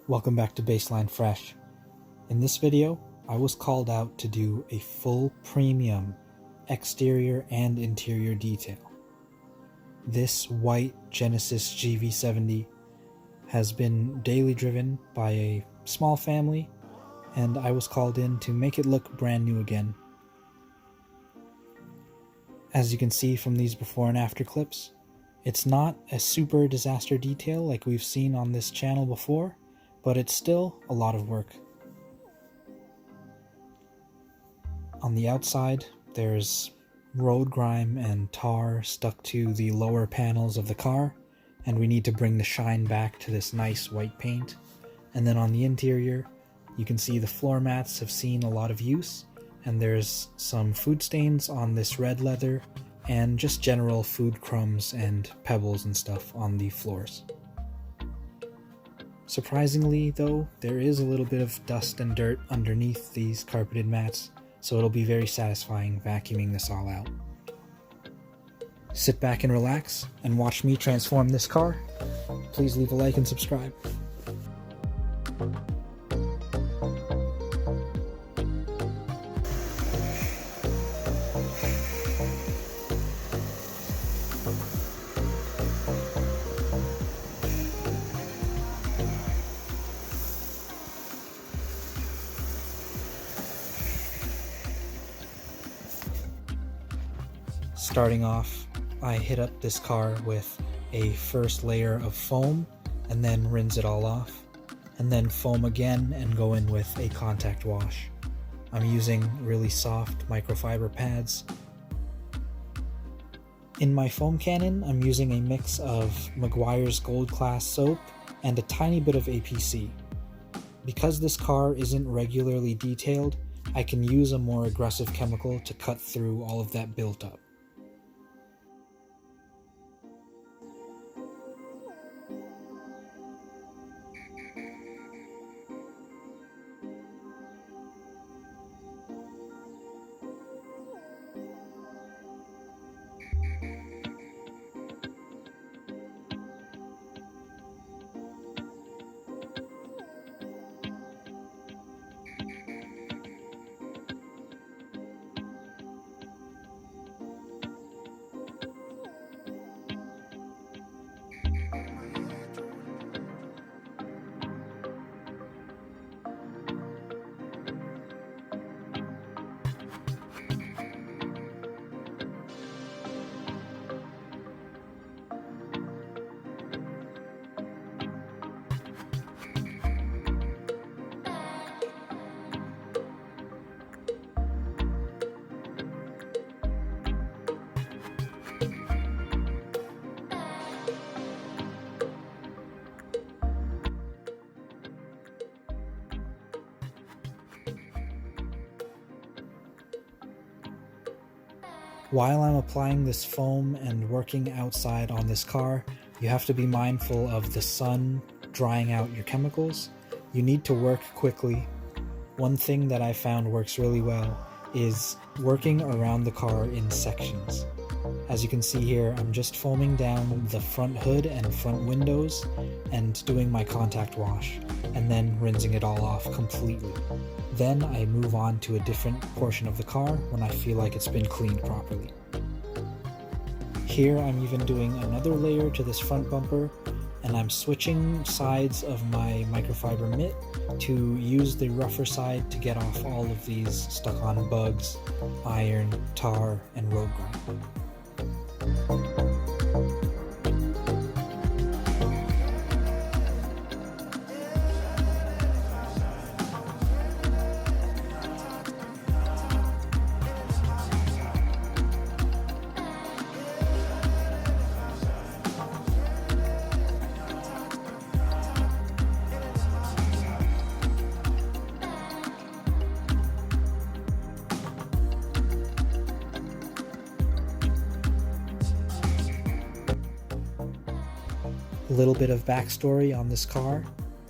Welcome back to Baseline Fresh. In this video, I was called out to do a full premium exterior and interior detail. This white Genesis GV70 has been daily driven by a small family, and I was called in to make it look brand new again. As you can see from these before and after clips, it's not a super disaster detail like we've seen on this channel before, but it's still a lot of work. On the outside, there's road grime and tar stuck to the lower panels of the car, and we need to bring the shine back to this nice white paint. And then on the interior, you can see the floor mats have seen a lot of use, and there's some food stains on this red leather, and just general food crumbs and pebbles and stuff on the floors. Surprisingly though, there is a little bit of dust and dirt underneath these carpeted mats, so it'll be very satisfying vacuuming this all out. Sit back and relax and watch me transform this car. Please leave a like and subscribe. Starting off, I hit up this car with a first layer of foam and then rinse it all off, and then foam again and go in with a contact wash. I'm using really soft microfiber pads. In my foam cannon, I'm using a mix of Meguiar's Gold Class soap and a tiny bit of APC. Because this car isn't regularly detailed, I can use a more aggressive chemical to cut through all of that built-up. While I'm applying this foam and working outside on this car, you have to be mindful of the sun drying out your chemicals. You need to work quickly. One thing that I found works really well is working around the car in sections. As you can see here, I'm just foaming down the front hood and front windows and doing my contact wash, and then rinsing it all off completely. Then I move on to a different portion of the car when I feel like it's been cleaned properly. Here I'm even doing another layer to this front bumper, and I'm switching sides of my microfiber mitt to use the rougher side to get off all of these stuck on bugs, iron, tar, and road grime. A little bit of backstory on this car.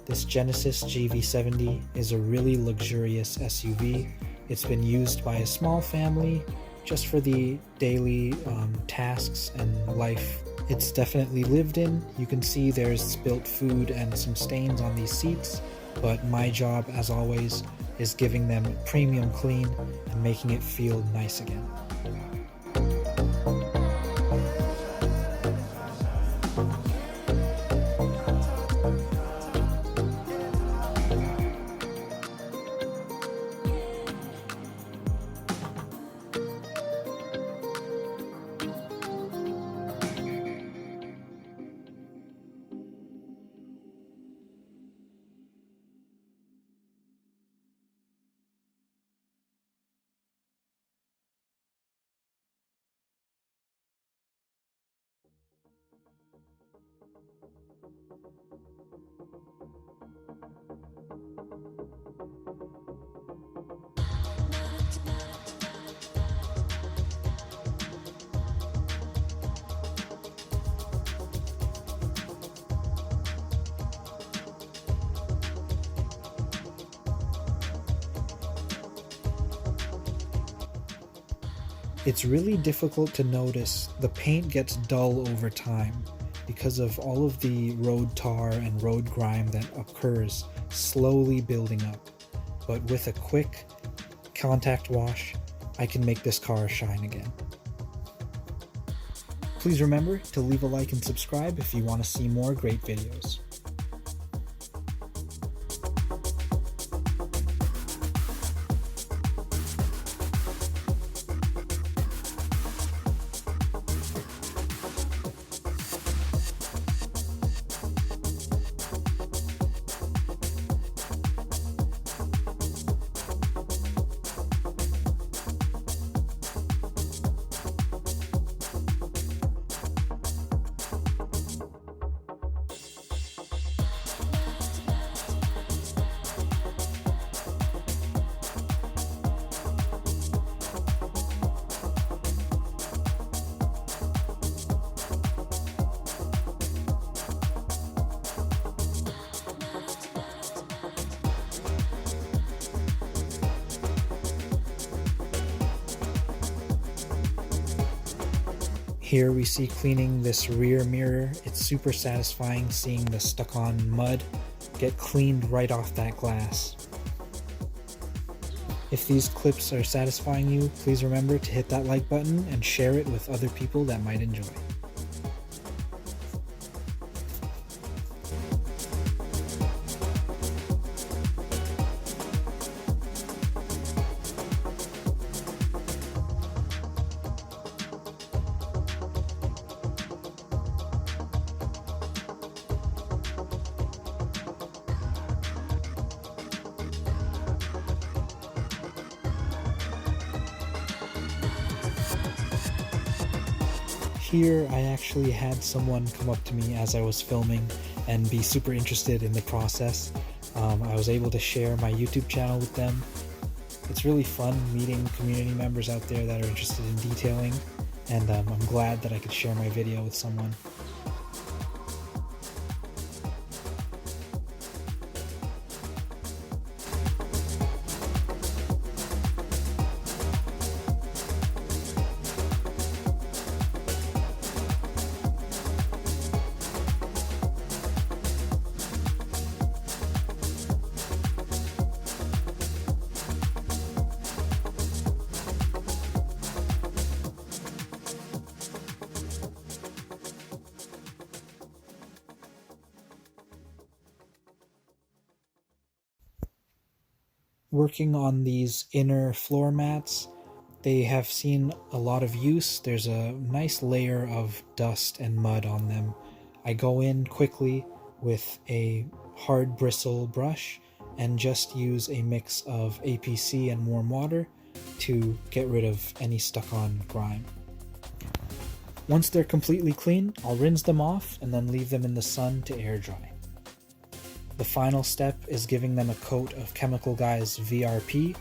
This Genesis GV70 is a really luxurious SUV. It's been used by a small family just for the daily tasks and life It's definitely lived in. You can see there's spilt food and some stains on these seats, but my job, as always, is giving them premium clean and making it feel nice again. It's really difficult to notice. The paint gets dull over time because of all of the road tar and road grime that occurs slowly building up. But with a quick contact wash, I can make this car shine again. Please remember to leave a like and subscribe if you want to see more great videos. Here we see cleaning this rear mirror. It's super satisfying seeing the stuck-on mud get cleaned right off that glass. If these clips are satisfying you, please remember to hit that like button and share it with other people that might enjoy. Here, I actually had someone come up to me as I was filming and be super interested in the process. I was able to share my YouTube channel with them. It's really fun meeting community members out there that are interested in detailing, and I'm glad that I could share my video with someone. Working on these inner floor mats, they have seen a lot of use. There's a nice layer of dust and mud on them. I go in quickly with a hard bristle brush and just use a mix of APC and warm water to get rid of any stuck-on grime. Once they're completely clean, I'll rinse them off and then leave them in the sun to air dry. The final step is giving them a coat of Chemical Guy's VRP.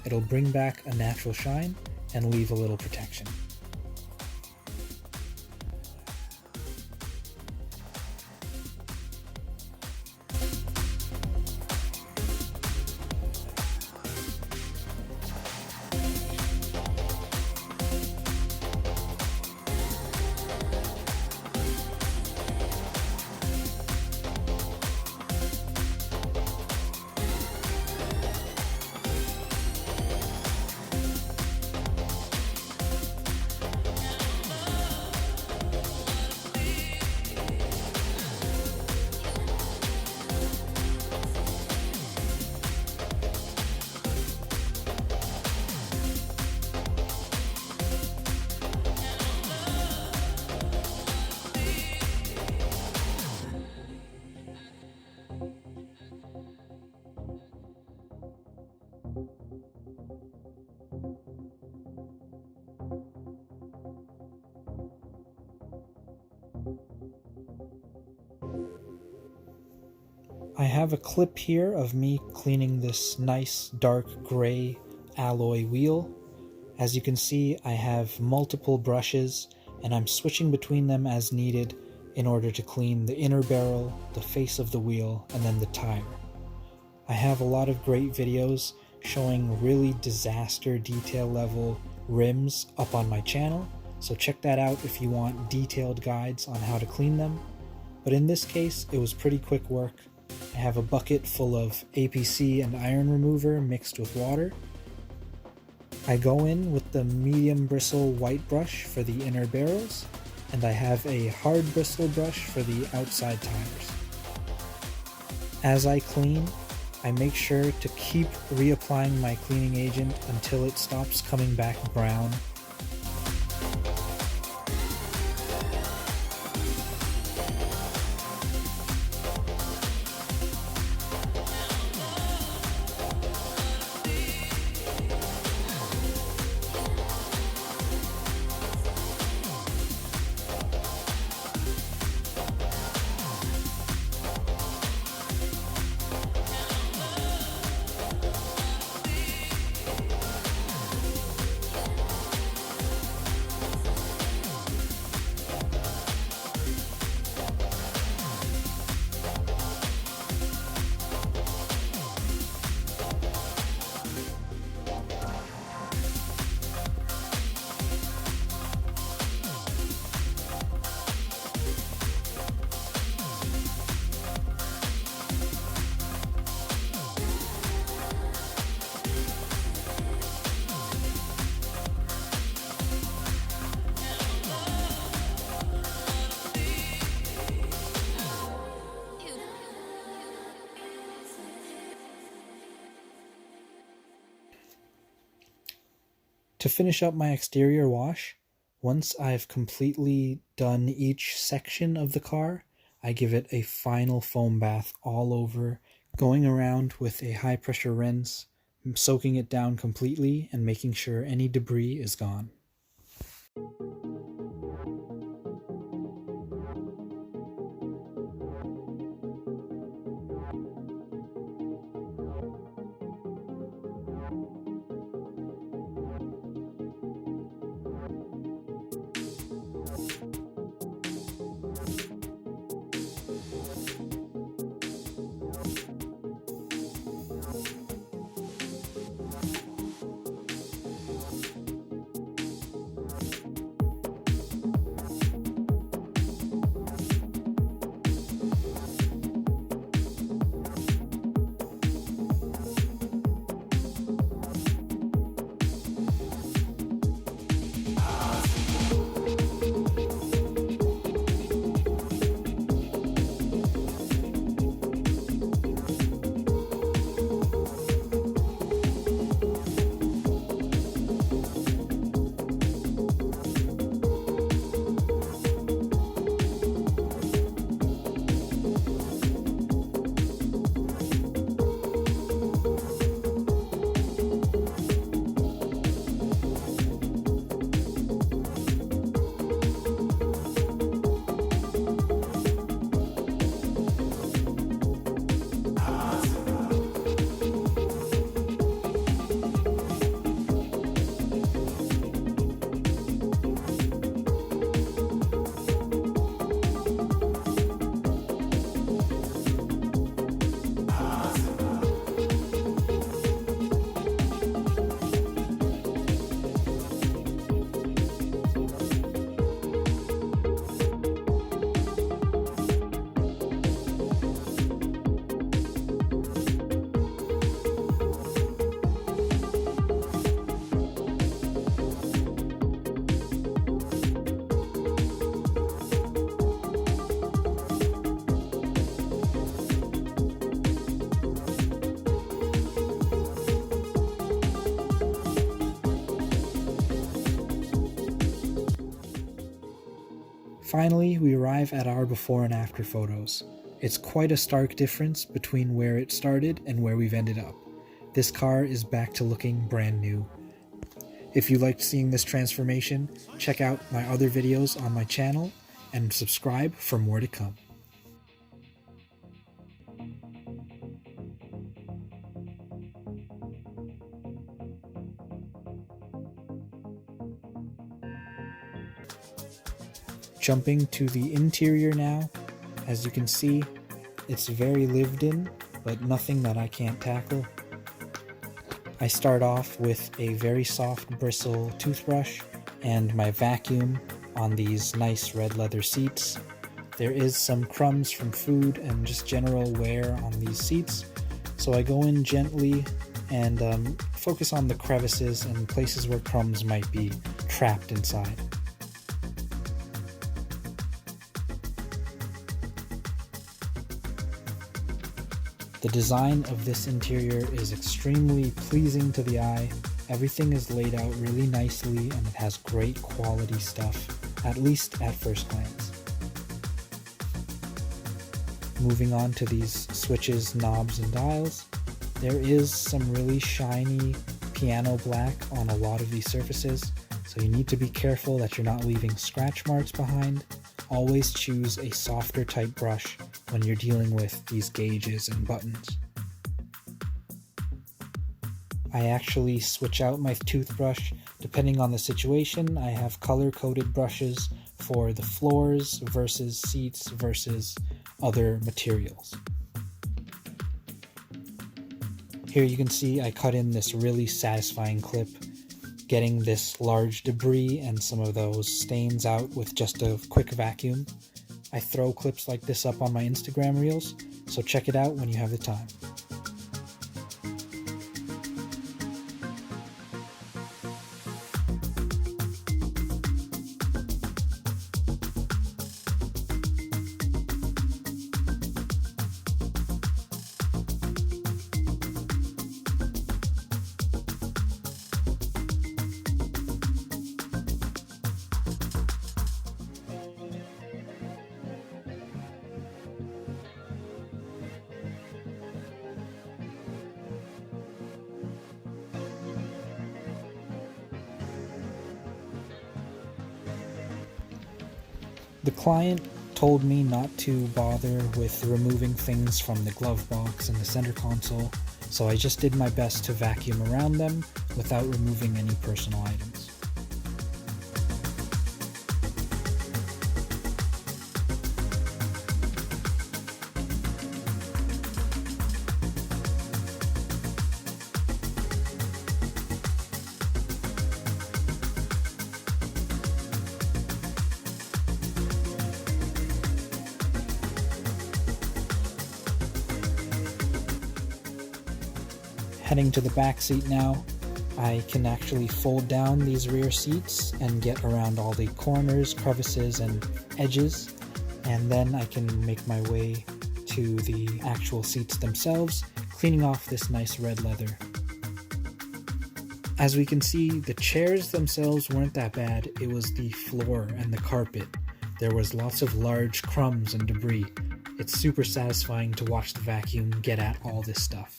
It'll bring back a natural shine and leave a little protection. I have a clip here of me cleaning this nice dark gray alloy wheel. As you can see, I have multiple brushes and I'm switching between them as needed in order to clean the inner barrel, the face of the wheel, and then the tire. I have a lot of great videos showing really disaster detail level rims up on my channel, so check that out if you want detailed guides on how to clean them. But in this case, it was pretty quick work. I have a bucket full of APC and iron remover mixed with water. I go in with the medium bristle white brush for the inner barrels, and I have a hard bristle brush for the outside tires. As I clean, I make sure to keep reapplying my cleaning agent until it stops coming back brown. To finish up my exterior wash, once I've completely done each section of the car, I give it a final foam bath all over, going around with a high pressure rinse, soaking it down completely and making sure any debris is gone. Finally, we arrive at our before and after photos. It's quite a stark difference between where it started and where we've ended up. This car is back to looking brand new. If you liked seeing this transformation, check out my other videos on my channel and subscribe for more to come. Jumping to the interior now, as you can see, it's very lived in, but nothing that I can't tackle. I start off with a very soft bristle toothbrush and my vacuum on these nice red leather seats. There is some crumbs from food and just general wear on these seats, so I go in gently and focus on the crevices and places where crumbs might be trapped inside. The design of this interior is extremely pleasing to the eye. Everything is laid out really nicely and it has great quality stuff, at least at first glance. Moving on to these switches, knobs, and dials, there is some really shiny piano black on a lot of these surfaces, so you need to be careful that you're not leaving scratch marks behind. Always choose a softer type brush when you're dealing with these gauges and buttons. I actually switch out my toothbrush depending on the situation. I have color-coded brushes for the floors versus seats versus other materials. Here you can see I cut in this really satisfying clip, getting this large debris and some of those stains out with just a quick vacuum. I throw clips like this up on my Instagram reels, so check it out when you have the time. The client told me not to bother with removing things from the glove box and the center console, so I just did my best to vacuum around them without removing any personal items. Heading to the back seat now, I can actually fold down these rear seats and get around all the corners, crevices, and edges, and then I can make my way to the actual seats themselves, cleaning off this nice red leather. As we can see, the chairs themselves weren't that bad, it was the floor and the carpet. There was lots of large crumbs and debris. It's super satisfying to watch the vacuum get at all this stuff.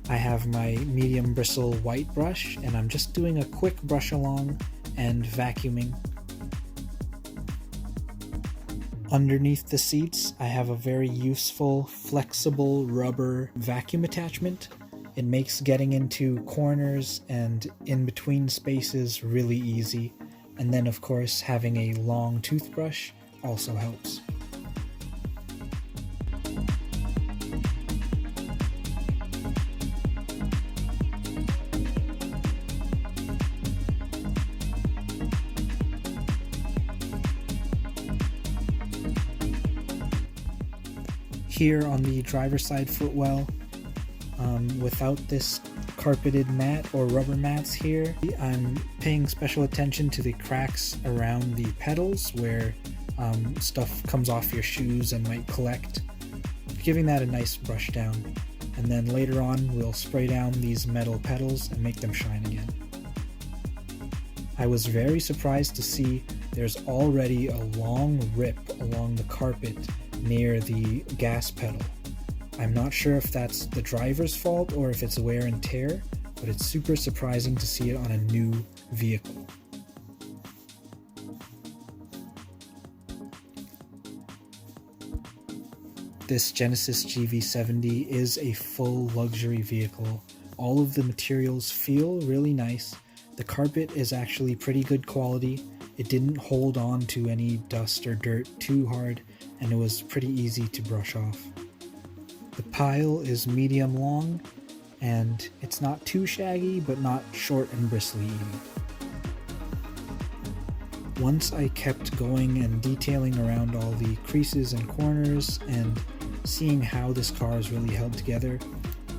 I have my medium bristle white brush, and I'm just doing a quick brush along and vacuuming. Underneath the seats, I have a very useful, flexible rubber vacuum attachment. It makes getting into corners and in between spaces really easy. And then, of course, having a long toothbrush also helps. Here on the driver's side footwell, without this carpeted mat or rubber mats here, I'm paying special attention to the cracks around the pedals where stuff comes off your shoes and might collect, giving that a nice brush down. And then later on we'll spray down these metal pedals and make them shine again. I was very surprised to see there's already a long rip along the carpet near the gas pedal. I'm not sure if that's the driver's fault or if it's wear and tear, but it's super surprising to see it on a new vehicle. This Genesis GV70 is a full luxury vehicle. All of the materials feel really nice. The carpet is actually pretty good quality. It didn't hold on to any dust or dirt too hard, and it was pretty easy to brush off. The pile is medium long, and it's not too shaggy, but not short and bristly either. Once I kept going and detailing around all the creases and corners and seeing how this car is really held together,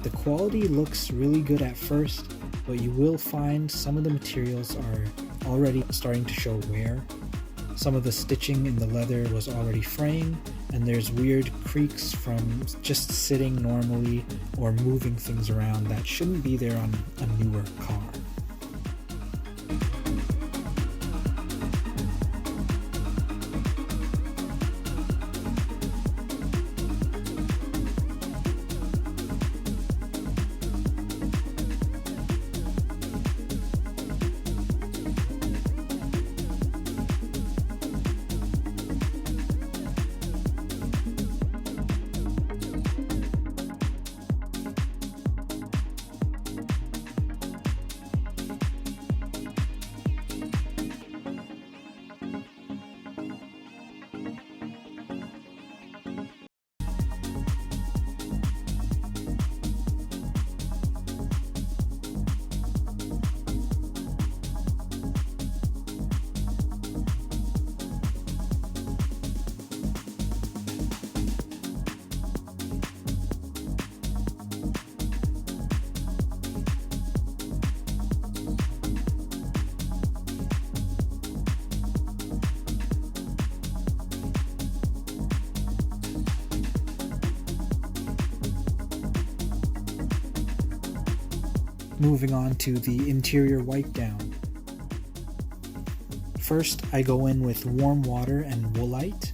the quality looks really good at first, but you will find some of the materials are already starting to show wear. Some of the stitching in the leather was already fraying, and there's weird creaks from just sitting normally or moving things around that shouldn't be there on a newer car. Moving on to the interior wipe down. First, I go in with warm water and Woolite.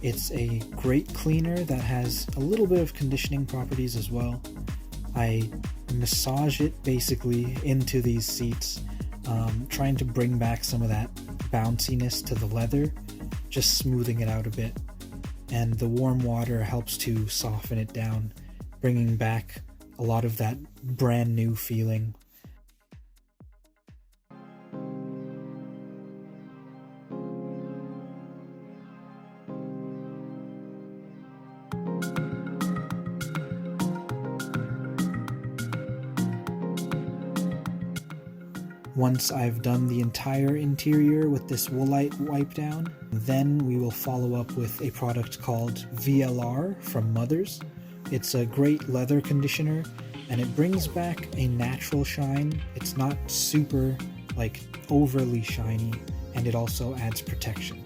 It's a great cleaner that has a little bit of conditioning properties as well. I massage it basically into these seats, trying to bring back some of that bounciness to the leather, just smoothing it out a bit. And the warm water helps to soften it down, bringing back a lot of that brand new feeling. Once I've done the entire interior with this Woolite wipe down, then we will follow up with a product called VLR from Mothers. It's a great leather conditioner, and it brings back a natural shine. It's not super, overly shiny, and it also adds protection.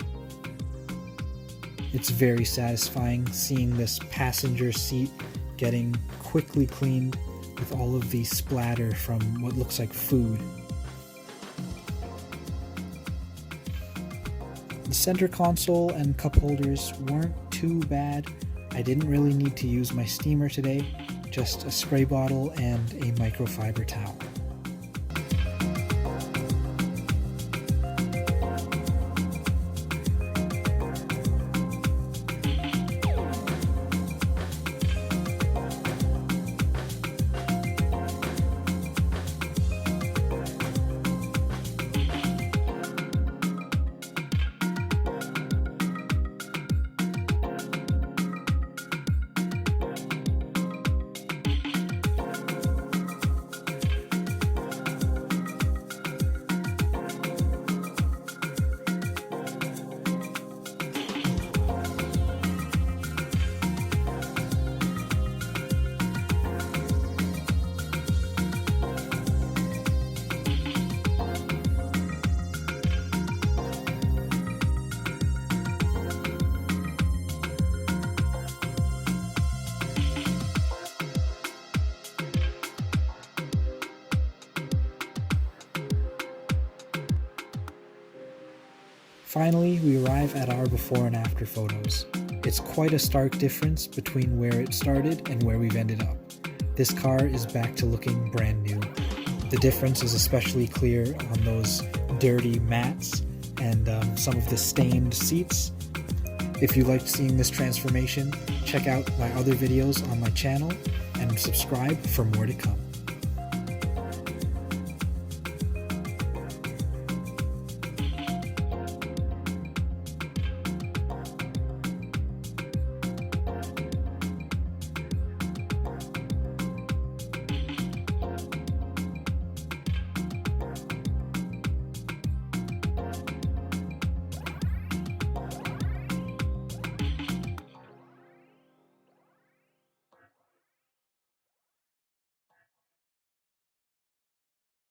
It's very satisfying seeing this passenger seat getting quickly cleaned with all of the splatter from what looks like food. The center console and cup holders weren't too bad. I didn't really need to use my steamer today, just a spray bottle and a microfiber towel. Finally, we arrive at our before and after photos. It's quite a stark difference between where it started and where we've ended up. This car is back to looking brand new. The difference is especially clear on those dirty mats and some of the stained seats. If you liked seeing this transformation, check out my other videos on my channel and subscribe for more to come.